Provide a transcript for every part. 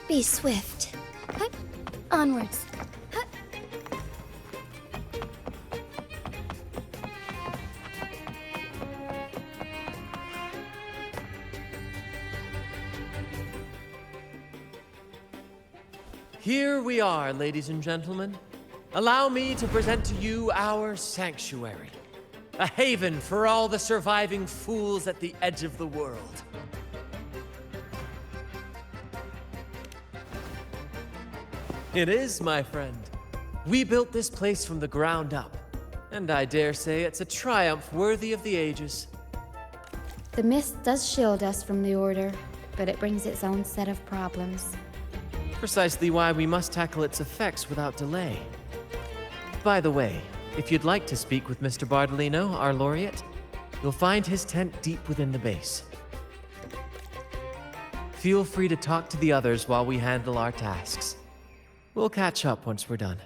Be swift. Hut. Onwards. Hut. Here we are, ladies and gentlemen. Allow me to present to you our sanctuary. A haven for all the surviving fools at the edge of the world. It is, my friend. We built this place from the ground up, and I dare say it's a triumph worthy of the ages. The mist does shield us from the Order, but it brings its own set of problems. Precisely why we must tackle its effects without delay. By the way, if you'd like to speak with Mr. Bardolino, our laureate, you'll find his tent deep within the base. Feel free to talk to the others while we handle our tasks. We'll catch up once we're done.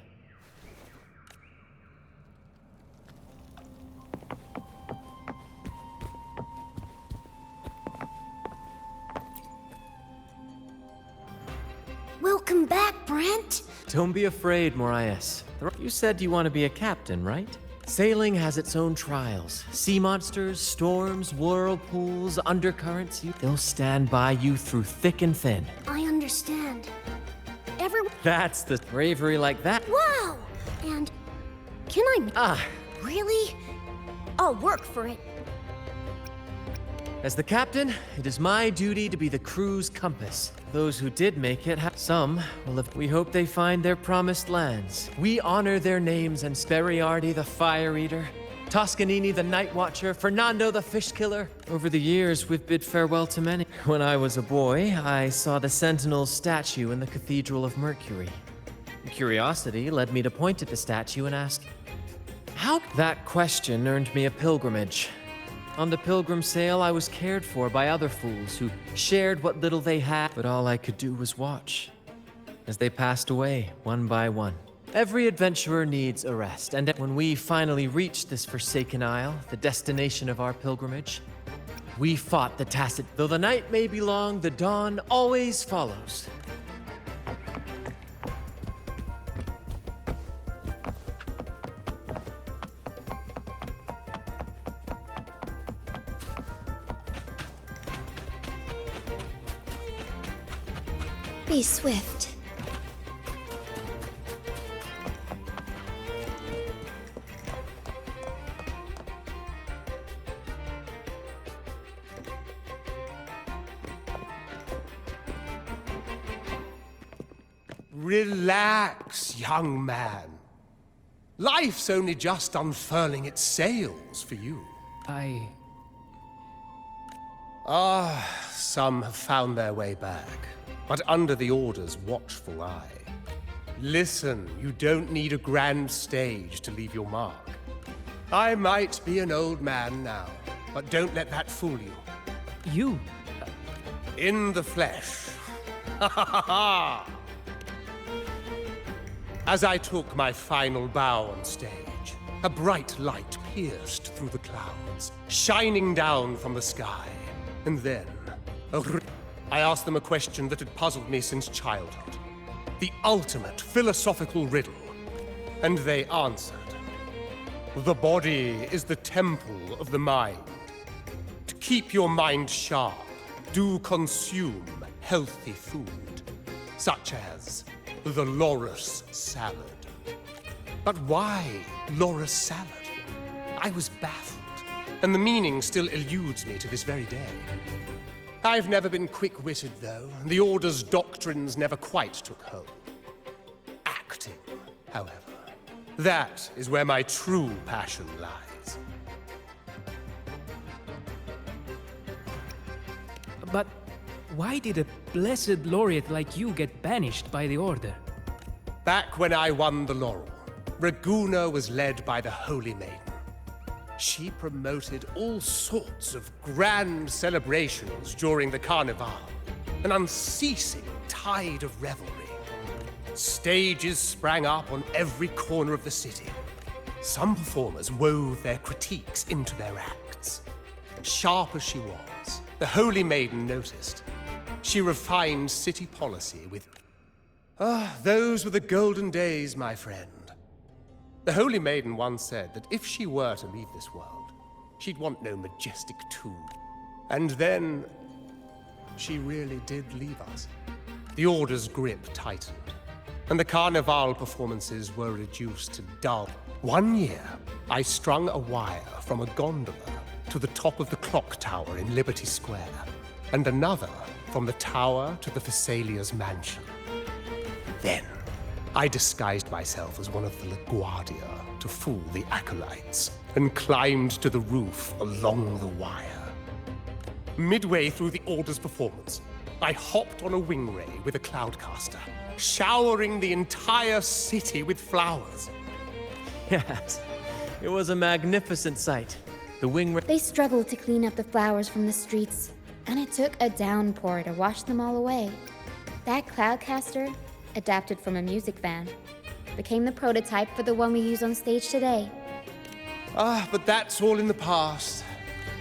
Welcome back, Brent. Don't be afraid, Morias. You said you want to be a captain, right? Sailing has its own trials. Sea monsters, storms, whirlpools, undercurrents. They'll stand by you through thick and thin. I understand. That's the bravery like that. Wow! And can I... Ah, Really? I'll work for it. as the captain, it is my duty to be the crew's compass. Those who did make it, some will have. We hope they find their promised lands. We honor their names and Speriardi the Fire Eater, Toscanini the Night Watcher, Fernando the Fish Killer. Over the years, we've bid farewell to many. When I was a boy, I saw the Sentinel's statue in the Cathedral of Mercury. Curiosity led me to point at the statue and ask, how? That question earned me a pilgrimage. On the pilgrim sail, I was cared for by other fools who shared what little they had, but all I could do was watch as they passed away, one by one. Every adventurer needs a rest, and when we finally reached this forsaken isle, the destination of our pilgrimage, we fought the tacit. Though the night may be long, the dawn always follows. Be swift. Relax, young man. Life's only just unfurling its sails for you. Some have found their way back, but under the Order's watchful eye. Listen, you don't need a grand stage to leave your mark. I might be an old man now, but don't let that fool you. You? In the flesh. Ha ha ha! As I took my final bow on stage, a bright light pierced through the clouds, shining down from the sky. And then, I asked them a question that had puzzled me since childhood. The ultimate philosophical riddle. And they answered. The body is the temple of the mind. To keep your mind sharp, do consume healthy food, such as the loris salad. But why loris salad? I was baffled, and the meaning still eludes me to this very day. I've never been quick-witted, though. The Order's doctrines never quite took hold. Acting, however, that is where my true passion lies. But why did a blessed laureate like you get banished by the Order? Back when I won the laurel, Raguna was led by the Holy Maiden. She promoted all sorts of grand celebrations during the Carnival, an unceasing tide of revelry. Stages sprang up on every corner of the city. Some performers wove their critiques into their acts. Sharp as she was, the Holy Maiden noticed. She refined city policy with... Ah, those were the golden days, my friend. The Holy Maiden once said that if she were to leave this world, she'd want no majestic tomb. And then... she really did leave us. The Order's grip tightened, and the Carnival performances were reduced to dull. One year, I strung a wire from a gondola to the top of the clock tower in Liberty Square, and another from the tower to the Thessalia's mansion. Then, I disguised myself as one of the LaGuardia to fool the acolytes, and climbed to the roof along the wire. Midway through the Order's performance, I hopped on a wing ray with a cloudcaster, showering the entire city with flowers. Yes, it was a magnificent sight. The wing They struggled to clean up the flowers from the streets, and it took a downpour to wash them all away. That cloudcaster, adapted from a music van, became the prototype for the one we use on stage today. Ah, but that's all in the past.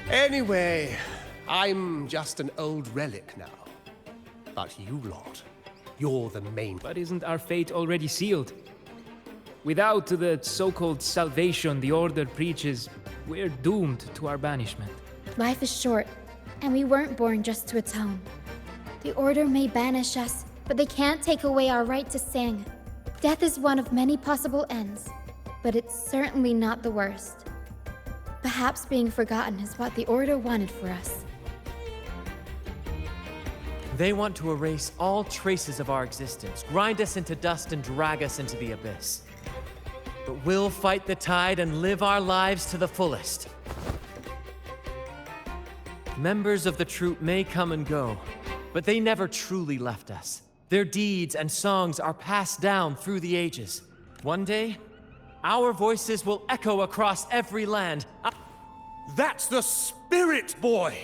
Anyway, I'm just an old relic now. But you lot, you're the main... But isn't our fate already sealed? Without the so-called salvation the Order preaches, we're doomed to our banishment. Life is short, and we weren't born just to atone. The Order may banish us, but they can't take away our right to sing. Death is one of many possible ends, but it's certainly not the worst. Perhaps being forgotten is what the Order wanted for us. They want to erase all traces of our existence, grind us into dust and drag us into the abyss. But we'll fight the tide and live our lives to the fullest. Members of the troupe may come and go, but they never truly left us. Their deeds and songs are passed down through the ages. One day, our voices will echo across every land. That's the spirit, boy!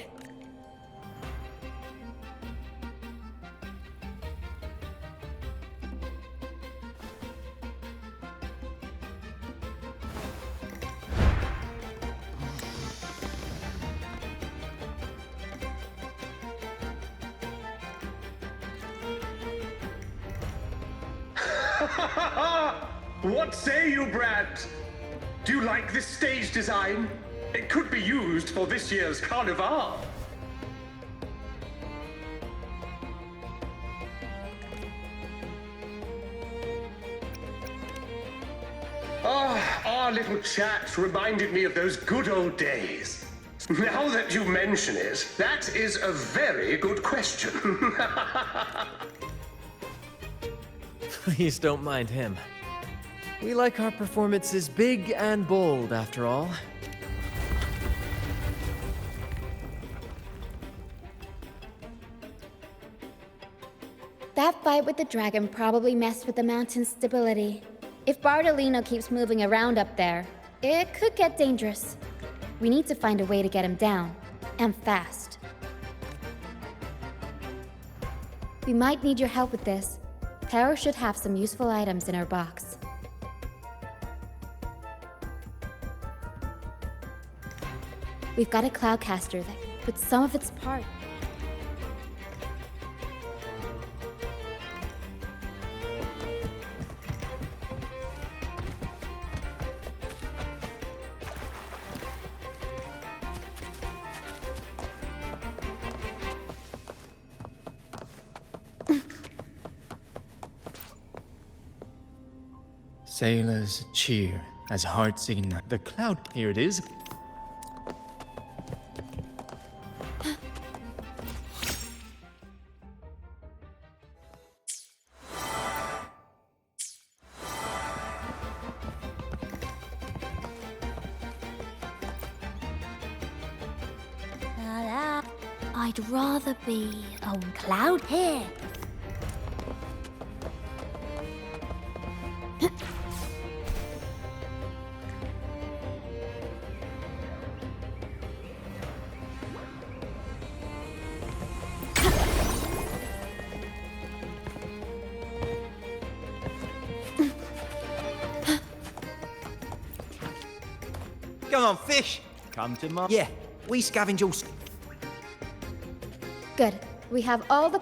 What say you, Brad? Do you like this stage design? It could be used for this year's Carnival. Our little chat reminded me of those good old days. Now that you mention it, that is a very good question. Please don't mind him. We like our performances big and bold, after all. That fight with the dragon probably messed with the mountain's stability. If Bardolino keeps moving around up there, it could get dangerous. We need to find a way to get him down, and fast. We might need your help with this. Tara should have some useful items in her box. We've got a cloudcaster that puts some of its part. Sailors cheer as hearts ignite. The cloud, here it is. I'd rather be a cloud here. Come on, fish! Come to my... Yeah, we scavenge all... Good. We have all the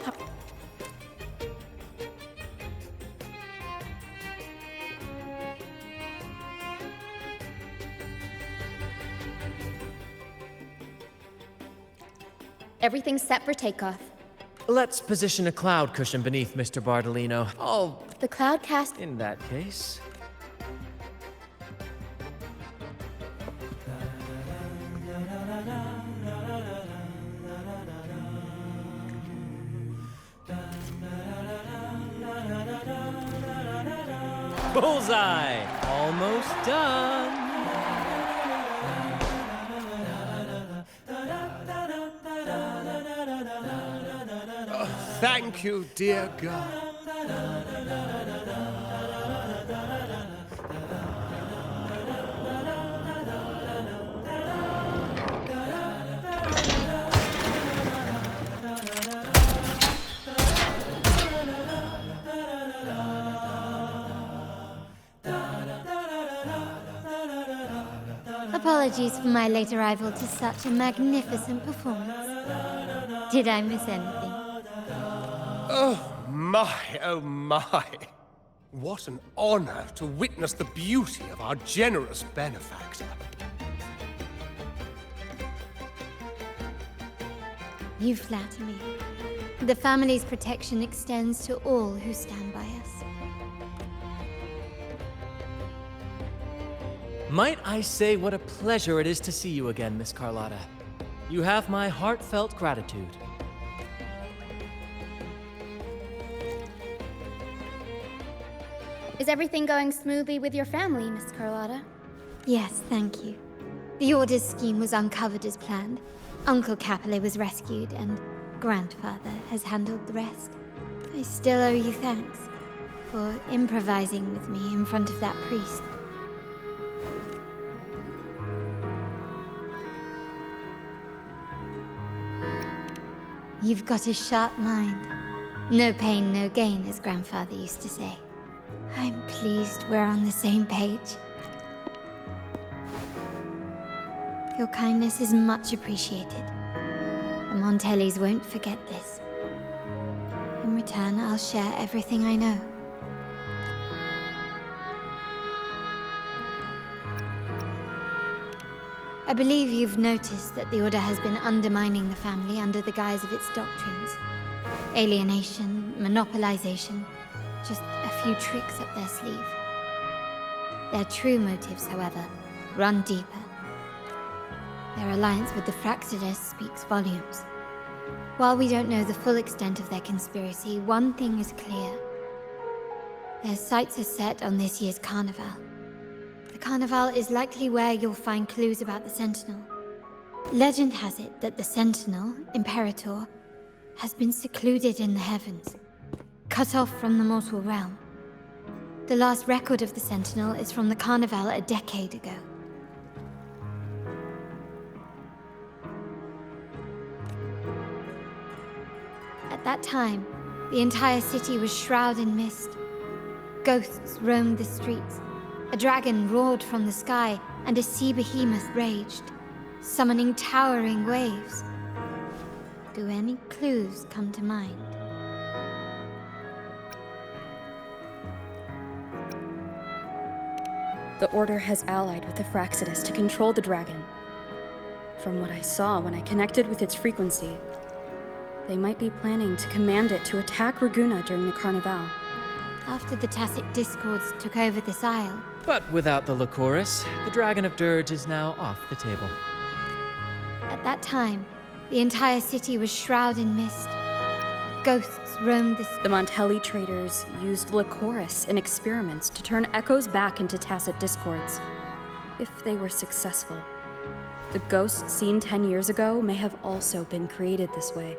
Everything's set for takeoff. Let's position a cloud cushion beneath Mr. Bardolino. Oh, The Cloudcast. in that case. Bullseye! Almost done. Thank you, dear girl. Apologies for my late arrival to such a magnificent performance. Did I miss anything? Oh my. What an honor to witness the beauty of our generous benefactor. You flatter me. The family's protection extends to all who stand by us. Might I say what a pleasure it is to see you again, Miss Carlotta. You have my heartfelt gratitude. Is everything going smoothly with your family, Miss Carlotta? Yes, thank you. The Order's scheme was uncovered as planned. Uncle Capilet was rescued, and Grandfather has handled the rest. I still owe you thanks for improvising with me in front of that priest. You've got a sharp mind. No pain, no gain, as Grandfather used to say. I'm pleased we're on the same page. Your kindness is much appreciated. The Montellis won't forget this. In return, I'll share everything I know. I believe you've noticed that the Order has been undermining the family under the guise of its doctrines. Alienation, monopolization, just a few tricks up their sleeve. Their true motives, however, run deeper. Their alliance with the Fraxidus speaks volumes. While we don't know the full extent of their conspiracy, one thing is clear. Their sights are set on this year's carnival. The carnival is likely where you'll find clues about the Sentinel. Legend has it that the Sentinel, Imperator, has been secluded in the heavens, cut off from the mortal realm. The last record of the Sentinel is from the carnival a decade ago. At that time, the entire city was shrouded in mist. Ghosts roamed the streets. A dragon roared from the sky, and a sea behemoth raged, summoning towering waves. Do any clues come to mind? The Order has allied with the Fraxidus to control the dragon. From what I saw when I connected with its frequency, they might be planning to command it to attack Raguna during the Carnival. After the Tacit Discords took over this isle, But without the Lycoris, the Dragon of Dirge is now off the table. at that time, the entire city was shrouded in mist. Ghosts roamed the The Montelli traders used Lycoris in experiments to turn echoes back into Tacit Discords. If they were successful, the ghosts seen 10 years ago may have also been created this way.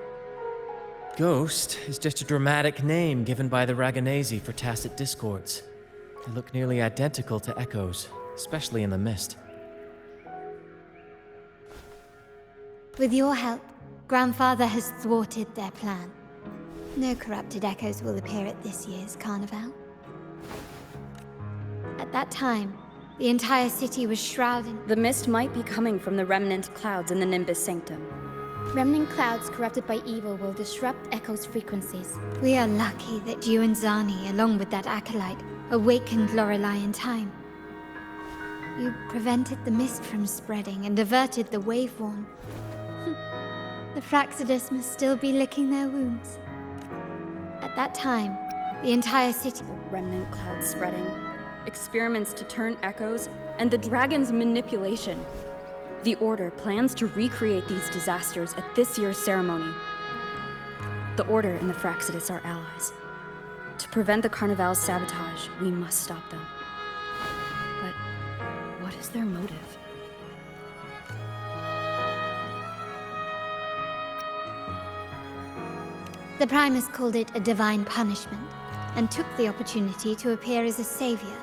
Ghost is just a dramatic name given by the Raganesi for tacit discords. They look nearly identical to echoes, especially in the mist. With your help, Grandfather has thwarted their plan. No corrupted echoes will appear at this year's carnival. At that time, the entire city was shrouded. The mist might be coming from the remnant clouds in the Nimbus Sanctum. Remnant clouds corrupted by evil will disrupt Echo's frequencies. We are lucky that you and Zani, along with that acolyte, awakened Lorelei in time. You prevented the mist from spreading and averted the wave-worn. The Fraxidus must still be licking their wounds. At that time, the entire city... Remnant clouds spreading, experiments to turn echoes, and the dragon's manipulation. The Order plans to recreate these disasters at this year's ceremony. The Order and the Fraxidus are allies. To prevent the Carnival's sabotage, we must stop them. But what is their motive? The Primus called it a divine punishment, and took the opportunity to appear as a savior.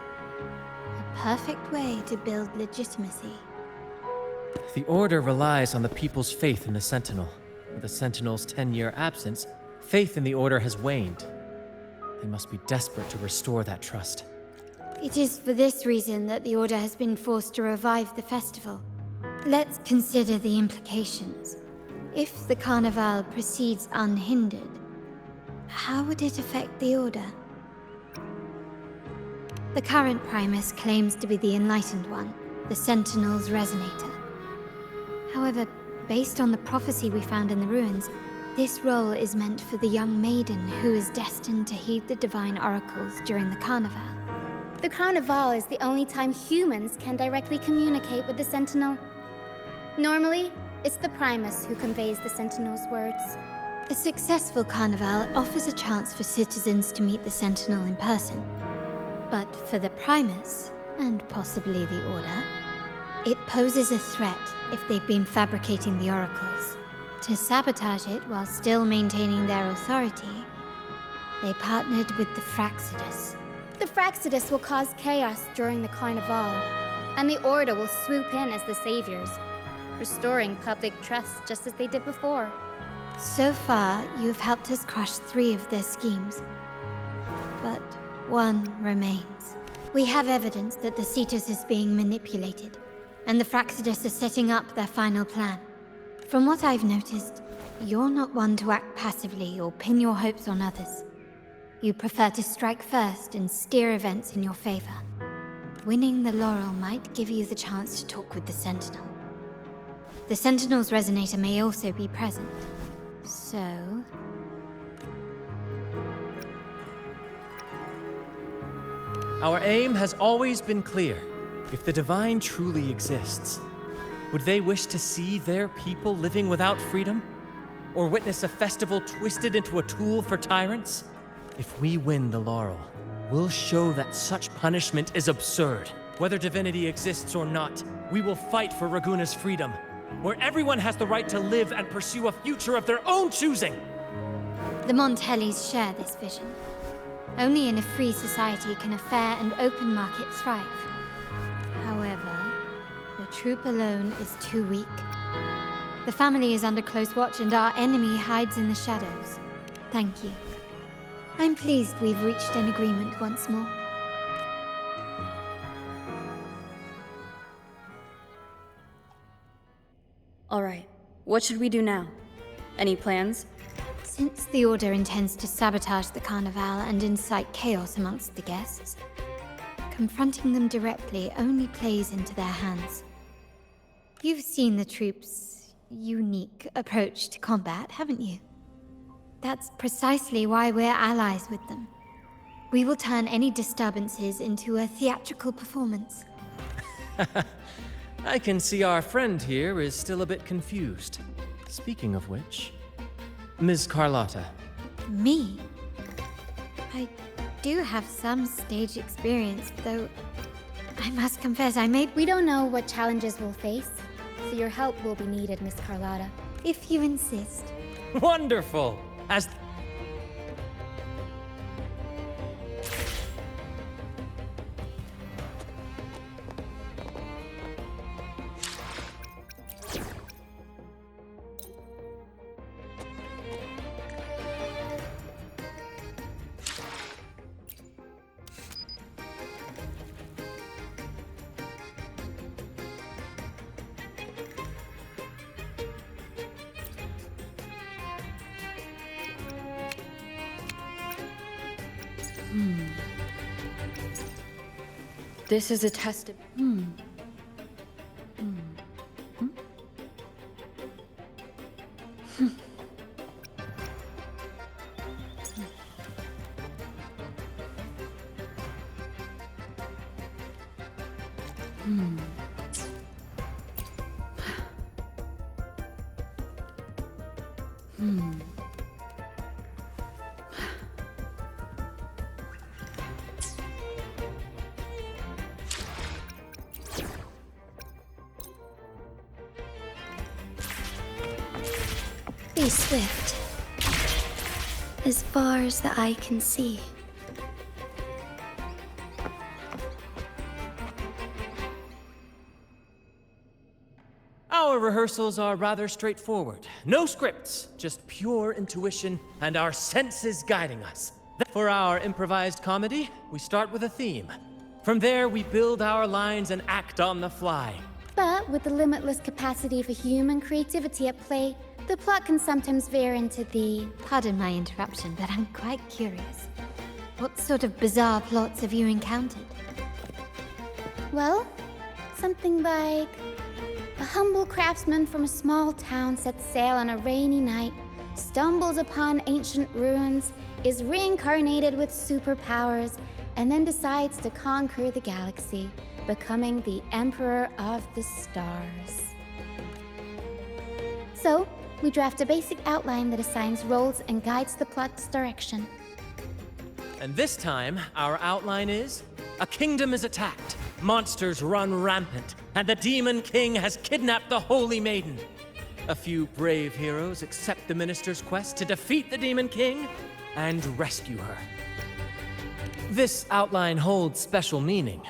A perfect way to build legitimacy. The Order relies on the people's faith in the Sentinel. With the Sentinel's 10-year absence, faith in the Order has waned. They must be desperate to restore that trust. It is for this reason that the Order has been forced to revive the festival. Let's consider the implications. If the Carnival proceeds unhindered, how would it affect the Order? The current Primus claims to be the Enlightened One, the Sentinel's Resonator. However, based on the prophecy we found in the ruins, this role is meant for the young maiden who is destined to heed the divine oracles during the Carnival. The Carnival is the only time humans can directly communicate with the Sentinel. Normally, it's the Primus who conveys the Sentinel's words. A successful Carnival offers a chance for citizens to meet the Sentinel in person. But for the Primus, and possibly the Order, it poses a threat if they've been fabricating the oracles. To sabotage it while still maintaining their authority, they partnered with the Fraxidus. The Fraxidus will cause chaos during the Carnival, and the Order will swoop in as the saviors, restoring public trust just as they did before. So far, you've helped us crush 3 of their schemes. But one remains. We have evidence that the Cetus is being manipulated, and the Fraxidus are setting up their final plan. From what I've noticed, you're not one to act passively or pin your hopes on others. You prefer to strike first and steer events in your favor. Winning the laurel might give you the chance to talk with the Sentinel. The Sentinel's Resonator may also be present. So... Our aim has always been clear. If the Divine truly exists, would they wish to see their people living without freedom? Or witness a festival twisted into a tool for tyrants? If we win the laurel, we'll show that such punishment is absurd. Whether divinity exists or not, we will fight for Raguna's freedom, where everyone has the right to live and pursue a future of their own choosing! The Montellis share this vision. Only in a free society can a fair and open market thrive. However, the troop alone is too weak. The family is under close watch and our enemy hides in the shadows. Thank you. I'm pleased we've reached an agreement once more. All right, what should we do now? Any plans? Since the Order intends to sabotage the Carnival and incite chaos amongst the guests, confronting them directly only plays into their hands. You've seen the troops' unique approach to combat, haven't you? That's precisely why we're allies with them. We will turn any disturbances into a theatrical performance. I can see our friend here is still a bit confused. Speaking of which, Ms. Carlotta. Me? I do have some stage experience, though I must confess I may... We don't know what challenges we'll face, so your help will be needed, Miss Carlotta. If you insist. Wonderful! As... This is a test of... Be swift. As far as the eye can see. Our rehearsals are rather straightforward. No scripts, just pure intuition and our senses guiding us. For our improvised comedy, we start with a theme. From there, we build our lines and act on the fly. But with the limitless capacity for human creativity at play, the plot can sometimes veer into the... Pardon my interruption, but I'm quite curious. What sort of bizarre plots have you encountered? Well, something like... A humble craftsman from a small town sets sail on a rainy night, stumbles upon ancient ruins, is reincarnated with superpowers, and then decides to conquer the galaxy, becoming the Emperor of the Stars. So, we draft a basic outline that assigns roles and guides the plot's direction. And this time, our outline is... A kingdom is attacked, monsters run rampant, and the Demon King has kidnapped the Holy Maiden. A few brave heroes accept the minister's quest to defeat the Demon King and rescue her. This outline holds special meaning.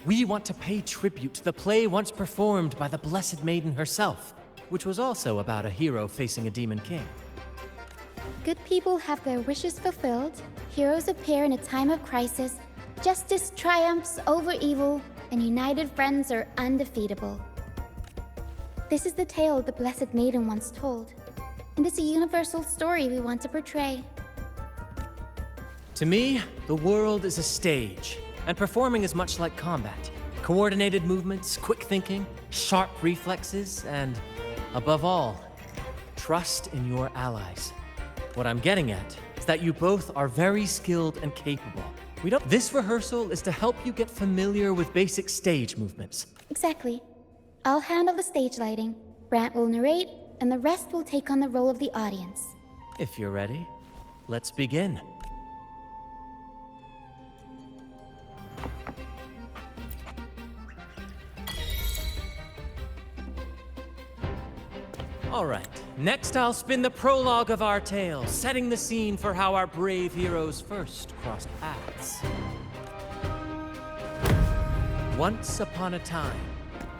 We want to pay tribute to the play once performed by the Blessed Maiden herself, which was also about a hero facing a Demon King. Good people have their wishes fulfilled, heroes appear in a time of crisis, justice triumphs over evil, and united friends are undefeatable. This is the tale the Blessed Maiden once told, and it's a universal story we want to portray. To me, the world is a stage, and performing is much like combat. Coordinated movements, quick thinking, sharp reflexes, and, above all, trust in your allies. What I'm getting at is that you both are very skilled and capable. This rehearsal is to help you get familiar with basic stage movements. Exactly. I'll handle the stage lighting, Brant will narrate, and the rest will take on the role of the audience. If you're ready, let's begin. All right, next I'll spin the prologue of our tale, setting the scene for how our brave heroes first crossed paths. Once upon a time,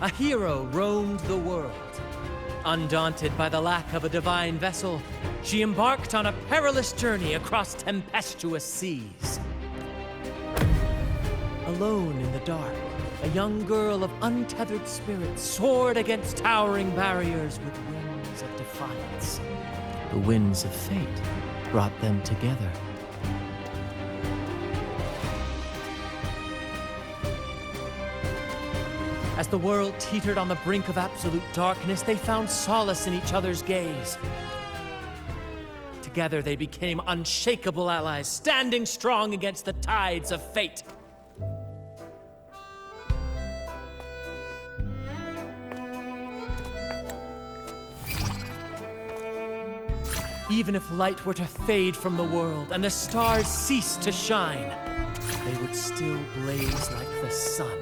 a hero roamed the world. Undaunted by the lack of a divine vessel, she embarked on a perilous journey across tempestuous seas. Alone in the dark, a young girl of untethered spirit soared against towering barriers with wings of defiance. The winds of fate brought them together. As the world teetered on the brink of absolute darkness, they found solace in each other's gaze. Together they became unshakable allies, standing strong against the tides of fate. Even if light were to fade from the world and the stars cease to shine, they would still blaze like the sun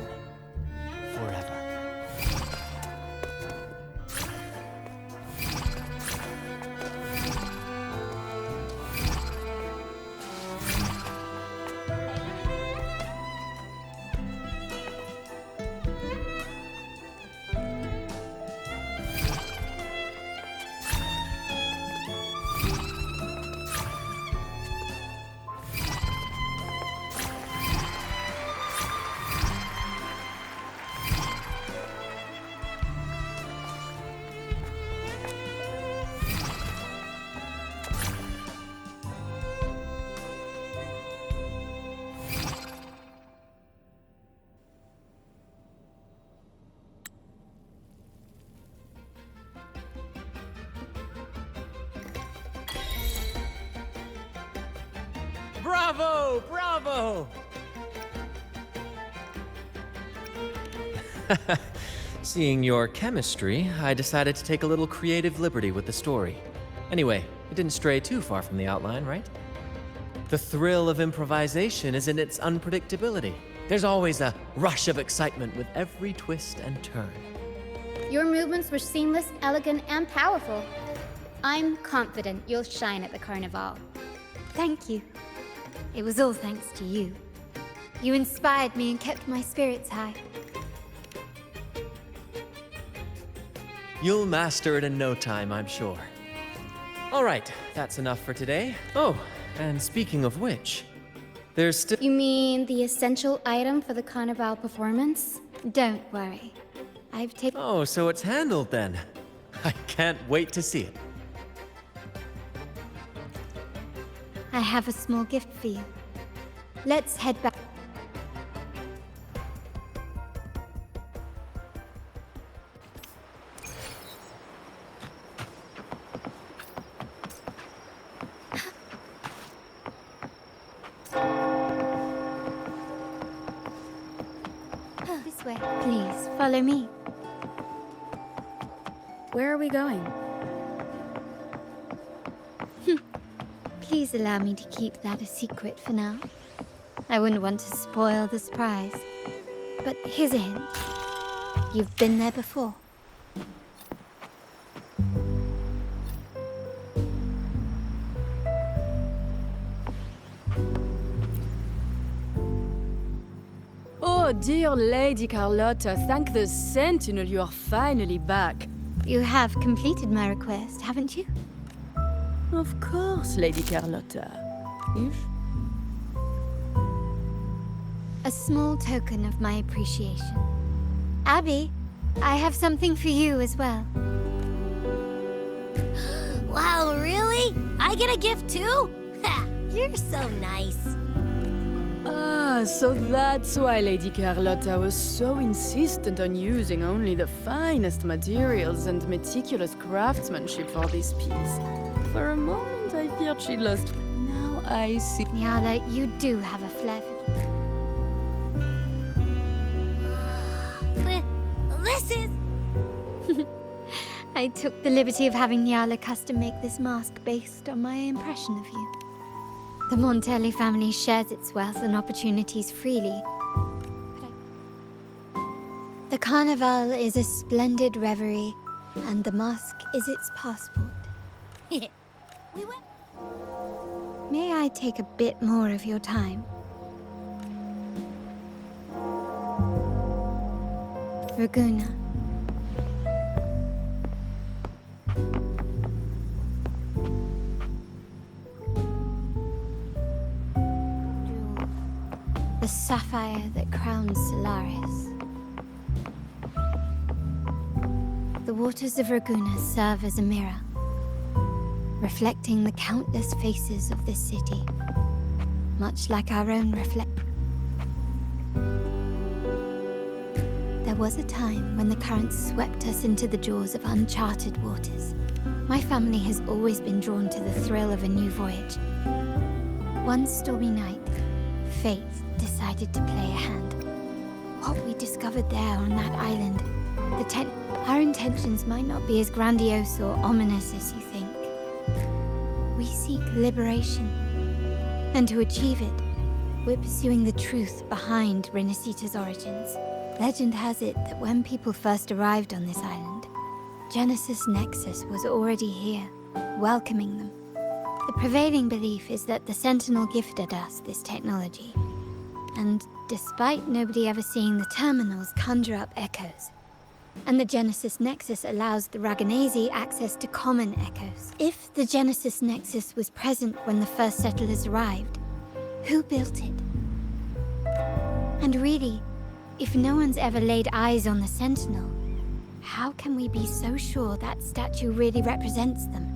forever. Bravo! Bravo! Seeing your chemistry, I decided to take a little creative liberty with the story. Anyway, it didn't stray too far from the outline, right? The thrill of improvisation is in its unpredictability. There's always a rush of excitement with every twist and turn. Your movements were seamless, elegant, and powerful. I'm confident you'll shine at the Carnival. Thank you. It was all thanks to you. You inspired me and kept my spirits high. You'll master it in no time, I'm sure. All right, that's enough for today. Oh, and speaking of which, there's still... You mean the essential item for the Carnival performance? Don't worry. I've taken... Oh, so it's handled then. I can't wait to see it. I have a small gift for you. Let's head back. This way. Please, follow me. Where are we going? Please allow me to keep that a secret for now. I wouldn't want to spoil the surprise. But here's a hint. You've been there before. Oh, dear Lady Carlotta, thank the Sentinel you are finally back. You have completed my request, haven't you? Of course, Lady Carlotta. If A small token of my appreciation. Abby, I have something for you as well. Wow, really? I get a gift too? Ha! You're so nice. Ah, so that's why Lady Carlotta was so insistent on using only the finest materials and meticulous craftsmanship for this piece. For a moment, I feared she'd lost. Now I see. Nyala, you do have a flair for... This is... I took the liberty of having Nyala custom make this mask based on my impression of you. The Montelli family shares its wealth and opportunities freely. The Carnival is a splendid reverie, and the mask is its passport. We went... May I take a bit more of your time? Raguna. The sapphire that crowns Solaris. The waters of Raguna serve as a mirror, reflecting the countless faces of this city, much like our own reflect. There was a time when the currents swept us into the jaws of uncharted waters. My family has always been drawn to the thrill of a new voyage. One stormy night, fate decided to play a hand. What we discovered there on that island, our intentions might not be as grandiose or ominous as you think. We seek liberation, and to achieve it, we're pursuing the truth behind Renacita's origins. Legend has it that when people first arrived on this island, Genesis Nexus was already here, welcoming them. The prevailing belief is that the Sentinel gifted us this technology, and despite nobody ever seeing the terminals conjure up echoes, and the Genesis Nexus allows the Raganese access to common echoes. If the Genesis Nexus was present when the first settlers arrived, who built it? And really, if no one's ever laid eyes on the Sentinel, how can we be so sure that statue really represents them?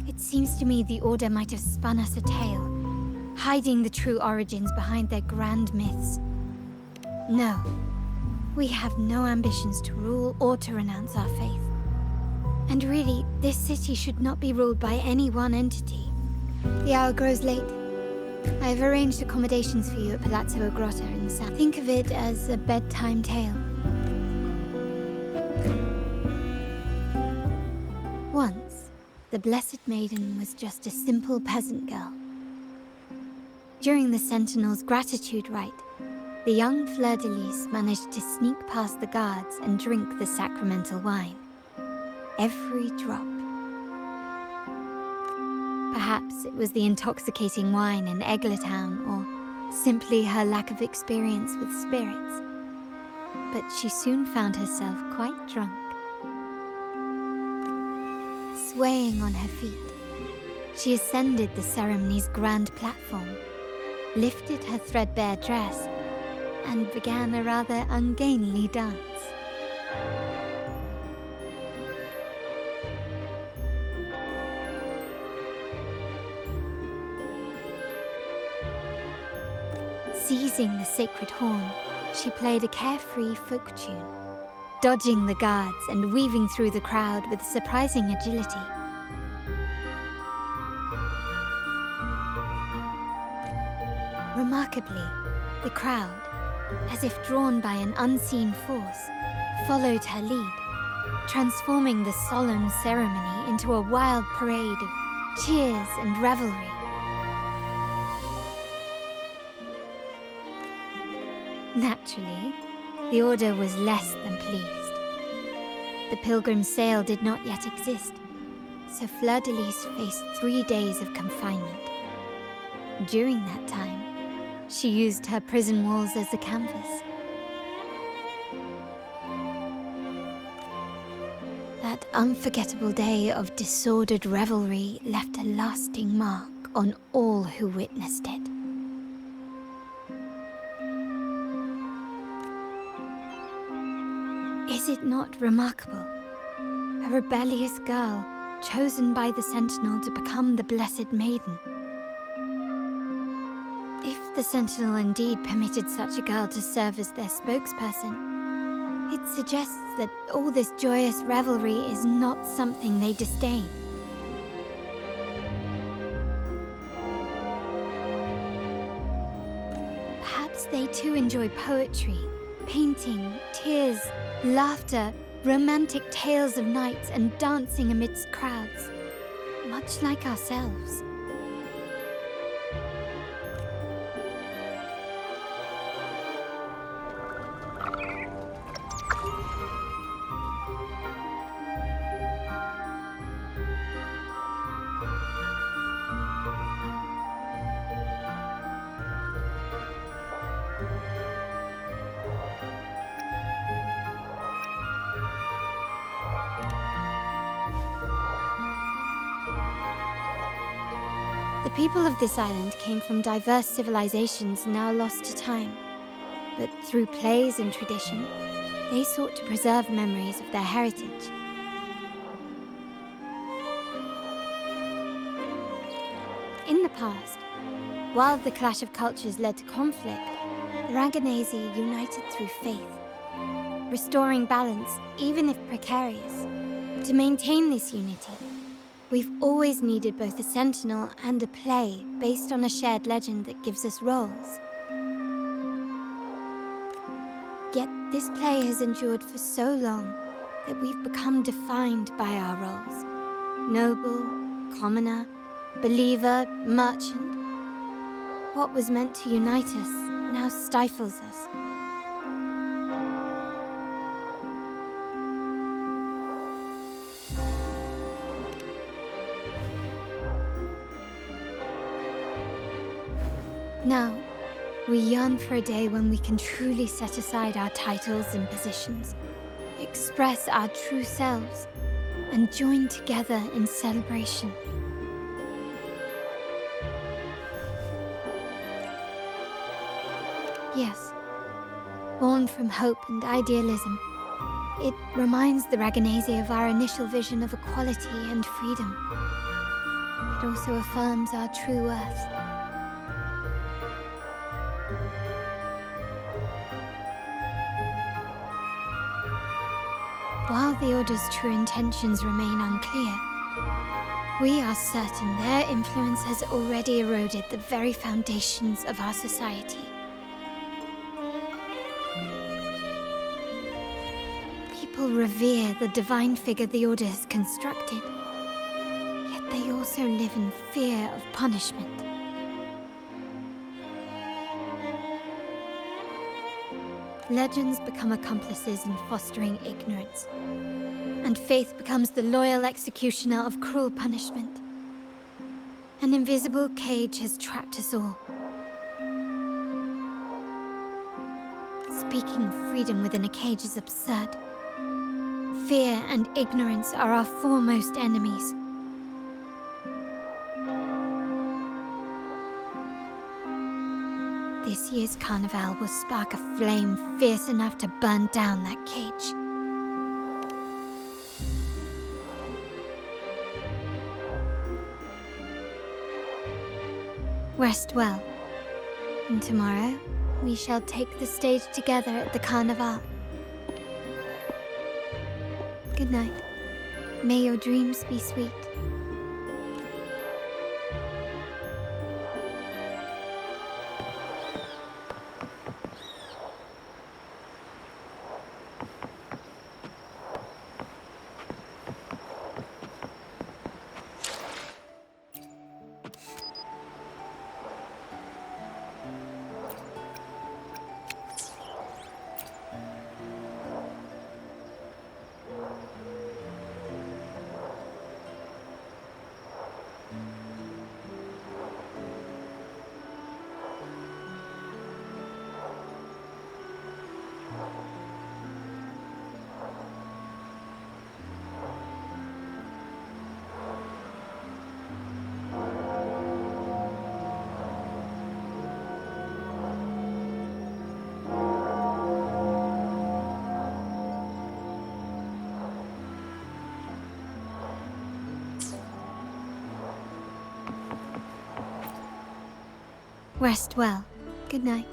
It seems to me the Order might have spun us a tale, hiding the true origins behind their grand myths. No, we have no ambitions to rule or to renounce our faith. And really, this city should not be ruled by any one entity. The hour grows late. I've arranged accommodations for you at Palazzo Grotta in the south. Think of it as a bedtime tale. Once, the Blessed Maiden was just a simple peasant girl. During the Sentinel's gratitude rite, the young Fleur-de-Lis managed to sneak past the guards and drink the sacramental wine. Every drop. Perhaps it was the intoxicating wine in Eglatown, or simply her lack of experience with spirits. But she soon found herself quite drunk. Swaying on her feet, she ascended the ceremony's grand platform, lifted her threadbare dress, and began a rather ungainly dance. Seizing the sacred horn, she played a carefree folk tune, dodging the guards and weaving through the crowd with surprising agility. Remarkably, the crowd, as if drawn by an unseen force, followed her lead, transforming the solemn ceremony into a wild parade of cheers and revelry. Naturally, the Order was less than pleased. The pilgrim's sale did not yet exist, so Fleur-de-Lis faced 3 days of confinement. During that time, she used her prison walls as a canvas. That unforgettable day of disordered revelry left a lasting mark on all who witnessed it. Is it not remarkable? A rebellious girl chosen by the Sentinel to become the Blessed Maiden. If the Sentinel indeed permitted such a girl to serve as their spokesperson, it suggests that all this joyous revelry is not something they disdain. Perhaps they too enjoy poetry, painting, tears, laughter, romantic tales of knights, and dancing amidst crowds, much like ourselves. The people of this island came from diverse civilizations now lost to time, but through plays and tradition, they sought to preserve memories of their heritage. In the past, while the clash of cultures led to conflict, the Ragganese united through faith, restoring balance even if precarious. To maintain this unity, we've always needed both a sentinel and a play based on a shared legend that gives us roles. Yet this play has endured for so long that we've become defined by our roles. Noble, commoner, believer, merchant. What was meant to unite us now stifles us. Now, we yearn for a day when we can truly set aside our titles and positions, express our true selves, and join together in celebration. Yes, born from hope and idealism, it reminds the Ragganese of our initial vision of equality and freedom. It also affirms our true worth. While the Order's true intentions remain unclear, We are certain their influence has already eroded the very foundations of our society. People revere the divine figure the Order has constructed, yet they also live in fear of punishment. Legends become accomplices in fostering ignorance, and faith becomes the loyal executioner of cruel punishment. An invisible cage has trapped us all. Speaking freedom within a cage is absurd. Fear and ignorance are our foremost enemies. This year's carnival will spark a flame fierce enough to burn down that cage. Rest well, and tomorrow we shall take the stage together at the carnival. Good night. May your dreams be sweet. Rest well. Good night.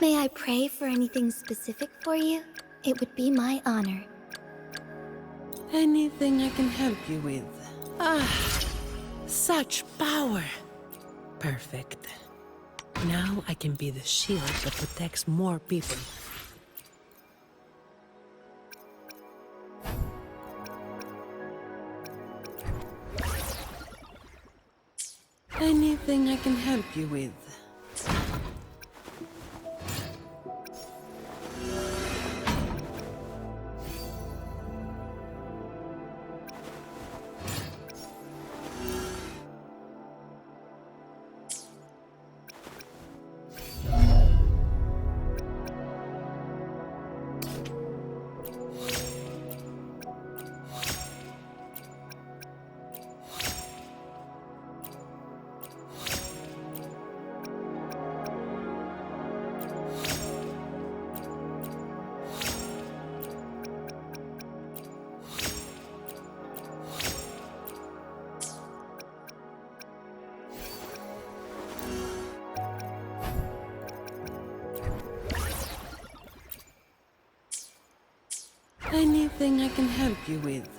May I pray for anything specific for you? It would be my honor. Anything I can help you with? Ah, such power. Perfect. Now I can be the shield that protects more people. Anything I can help you with? Anything I can help you with?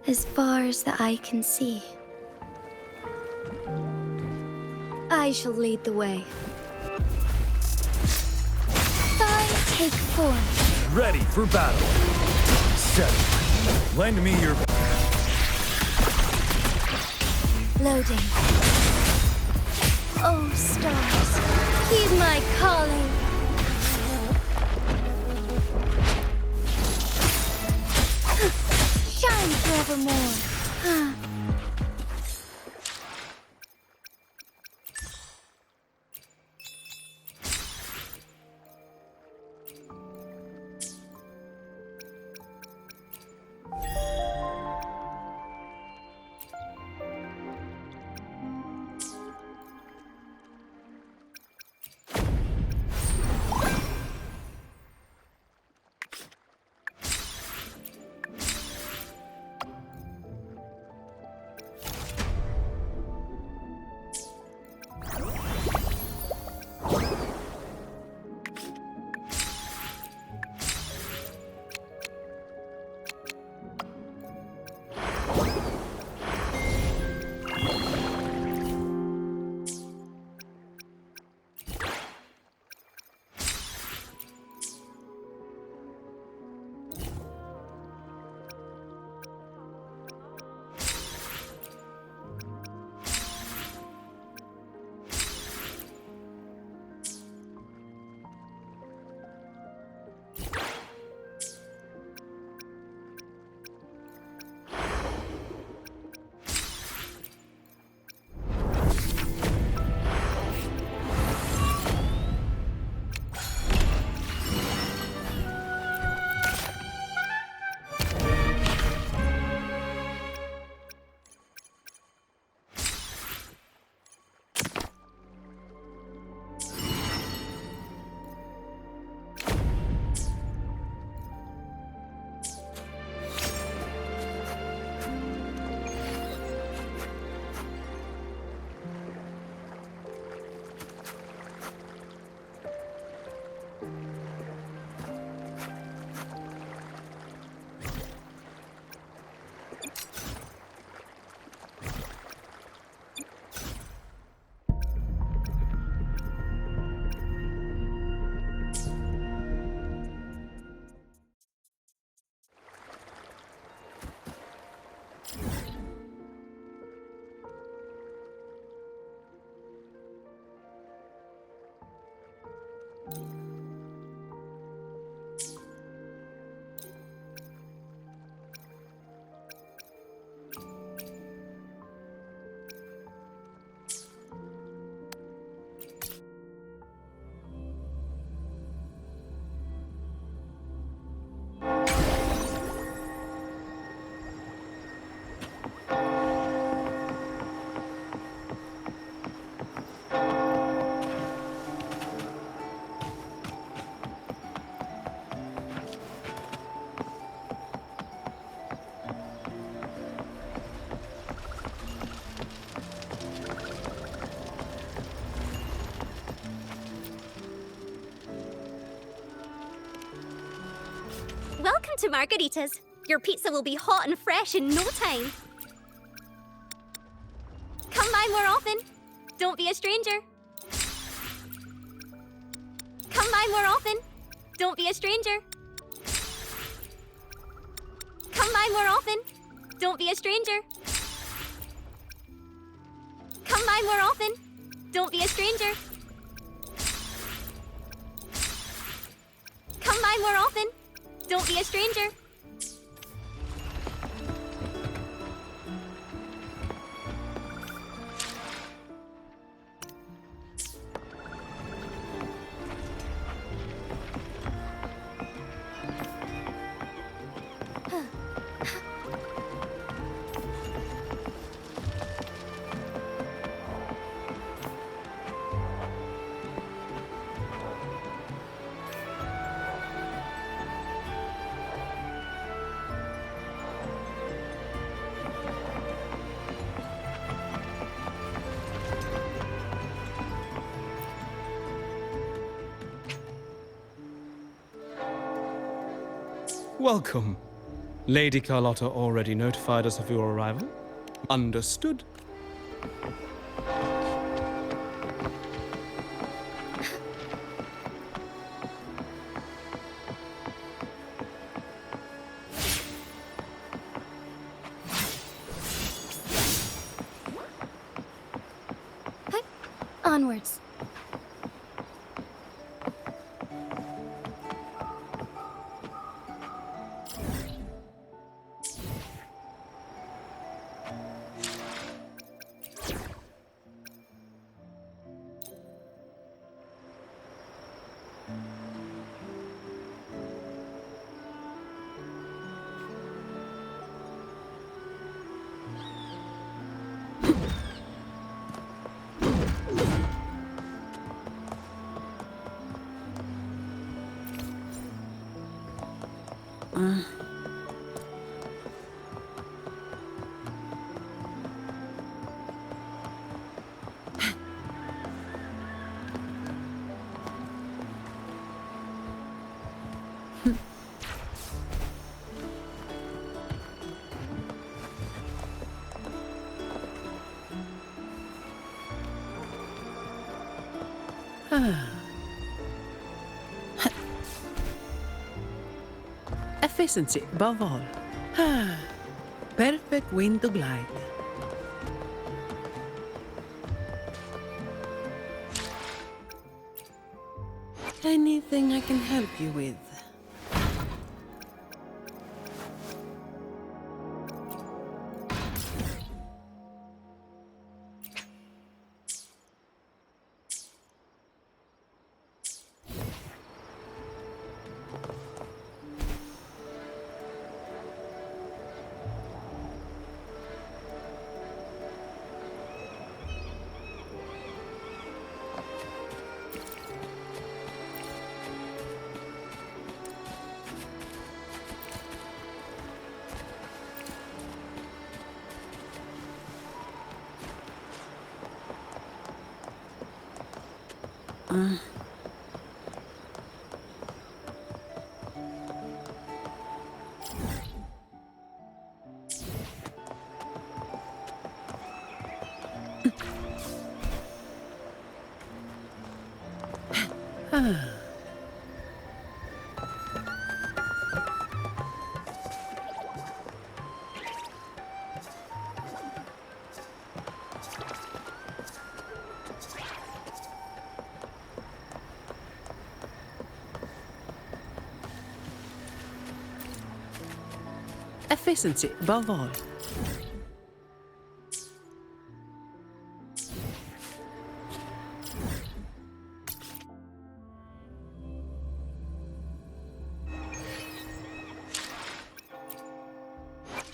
As far as the eye can see. I shall lead the way. Thigh take form. Ready for battle. Set. Lend me your... Loading. Oh, stars, heed my calling. Shine forevermore. Welcome to Margarita's. Your pizza will be hot and fresh in no time. Come by more often. Don't be a stranger. Come by more often. Don't be a stranger. Come by more often. Don't be a stranger. Come by more often. Don't be a stranger. Come by more often. Don't be a stranger. Welcome. Lady Carlotta already notified us of your arrival. Understood. Onwards. Efficiency above all. Perfect wind to glide. Anything I can help you with? Efficiency above all.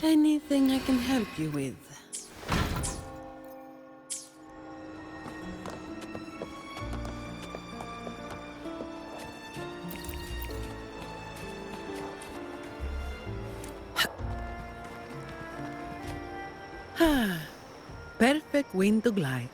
Anything I can help you with? Perfect wind to glide.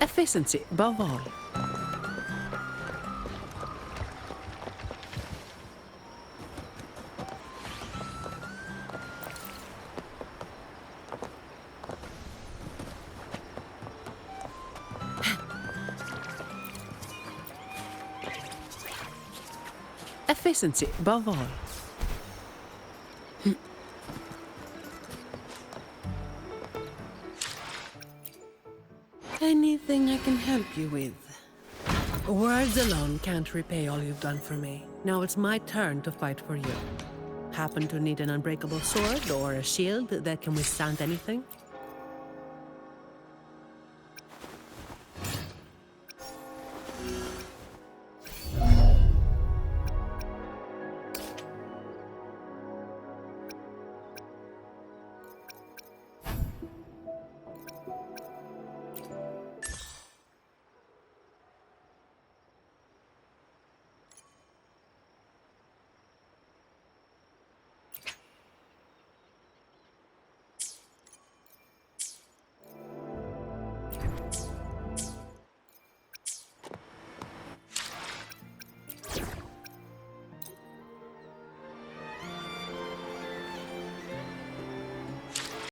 Efficiency, above all. Efficiency, above all. Anything I can help you with? Words alone can't repay all you've done for me. Now it's my turn to fight for you. Happen to need an unbreakable sword or a shield that can withstand anything?